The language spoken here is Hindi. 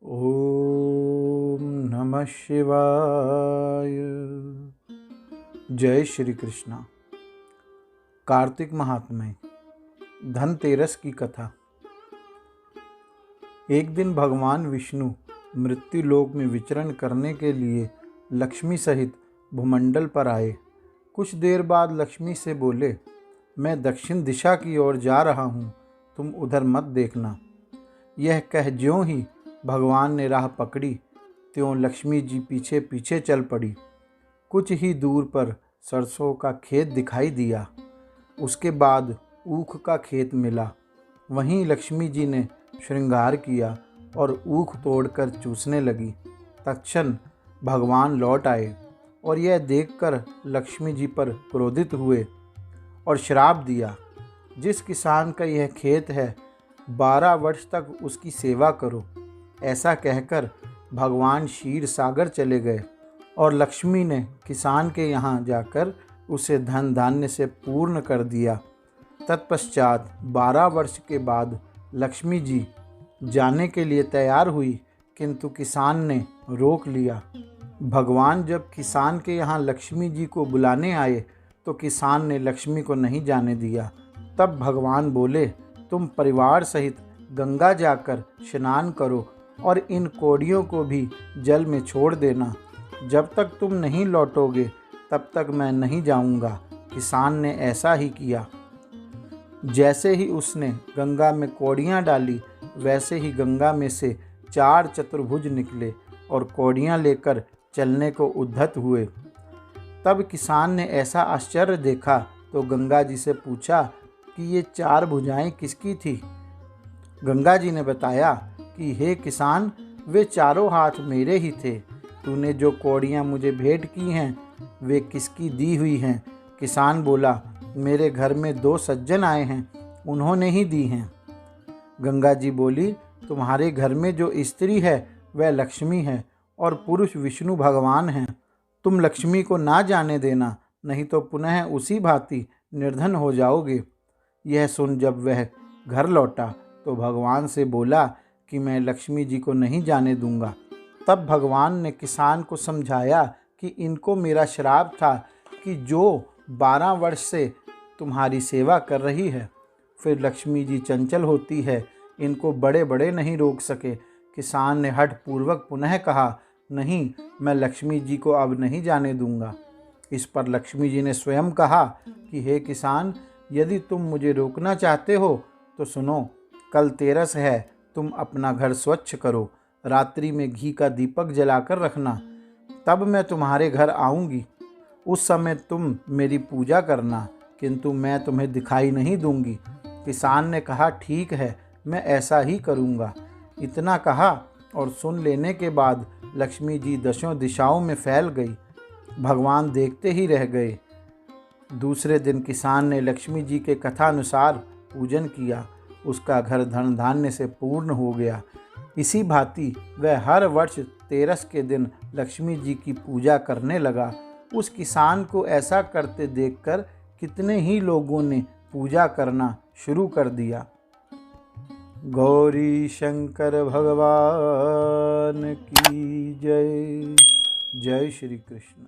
ओम नमः शिवाय। जय श्री कृष्णा। कार्तिक महात्म्य। धनतेरस की कथा। एक दिन भगवान विष्णु मृत्युलोक में विचरण करने के लिए लक्ष्मी सहित भूमंडल पर आए। कुछ देर बाद लक्ष्मी से बोले, मैं दक्षिण दिशा की ओर जा रहा हूँ, तुम उधर मत देखना। यह कह ज्यों ही भगवान ने राह पकड़ी, त्यों लक्ष्मी जी पीछे पीछे चल पड़ी। कुछ ही दूर पर सरसों का खेत दिखाई दिया। उसके बाद ऊख का खेत मिला। वहीं लक्ष्मी जी ने श्रृंगार किया और ऊख तोड़कर चूसने लगी। तत्क्षण भगवान लौट आए और यह देखकर लक्ष्मी जी पर क्रोधित हुए और श्राप दिया, जिस किसान का यह खेत है 12 वर्ष तक उसकी सेवा करो। ऐसा कहकर भगवान क्षीर सागर चले गए और लक्ष्मी ने किसान के यहाँ जाकर उसे धन धान्य से पूर्ण कर दिया। तत्पश्चात 12 वर्ष के बाद लक्ष्मी जी जाने के लिए तैयार हुई, किंतु किसान ने रोक लिया। भगवान जब किसान के यहाँ लक्ष्मी जी को बुलाने आए तो किसान ने लक्ष्मी को नहीं जाने दिया। तब भगवान बोले, तुम परिवार सहित गंगा जाकर स्नान करो और इन कौड़ियों को भी जल में छोड़ देना। जब तक तुम नहीं लौटोगे तब तक मैं नहीं जाऊंगा। किसान ने ऐसा ही किया। जैसे ही उसने गंगा में कौड़ियाँ डाली, वैसे ही गंगा में से 4 चतुर्भुज निकले और कौड़ियाँ लेकर चलने को उद्धत हुए। तब किसान ने ऐसा आश्चर्य देखा तो गंगा जी से पूछा कि ये 4 भुजाएं किसकी थी। गंगा जी ने बताया कि हे किसान, वे चारों हाथ मेरे ही थे। तूने जो कौड़ियाँ मुझे भेंट की हैं वे किसकी दी हुई हैं। किसान बोला, मेरे घर में 2 सज्जन आए हैं, उन्होंने ही दी हैं। गंगा जी बोली, तुम्हारे घर में जो स्त्री है वह लक्ष्मी है और पुरुष विष्णु भगवान हैं। तुम लक्ष्मी को ना जाने देना, नहीं तो पुनः उसी भांति निर्धन हो जाओगे। यह सुन जब वह घर लौटा तो भगवान से बोला कि मैं लक्ष्मी जी को नहीं जाने दूंगा। तब भगवान ने किसान को समझाया कि इनको मेरा श्राप था कि जो 12 वर्ष से तुम्हारी सेवा कर रही है। फिर लक्ष्मी जी चंचल होती है, इनको बड़े बड़े नहीं रोक सके। किसान ने हठ पूर्वक पुनः कहा, नहीं, मैं लक्ष्मी जी को अब नहीं जाने दूंगा। इस पर लक्ष्मी जी ने स्वयं कहा कि हे किसान, यदि तुम मुझे रोकना चाहते हो तो सुनो, कल तेरस है, तुम अपना घर स्वच्छ करो। रात्रि में घी का दीपक जलाकर रखना, तब मैं तुम्हारे घर आऊँगी। उस समय तुम मेरी पूजा करना, किंतु मैं तुम्हें दिखाई नहीं दूंगी। किसान ने कहा, ठीक है, मैं ऐसा ही करूँगा। इतना कहा और सुन लेने के बाद लक्ष्मी जी 10 दिशाओं में फैल गई। भगवान देखते ही रह गए। दूसरे दिन किसान ने लक्ष्मी जी के कथानुसार पूजन किया। उसका घर धन धान्य से पूर्ण हो गया। इसी भांति वह हर वर्ष तेरस के दिन लक्ष्मी जी की पूजा करने लगा। उस किसान को ऐसा करते देखकर कितने ही लोगों ने पूजा करना शुरू कर दिया। गौरी शंकर भगवान की जय। जय श्री कृष्ण।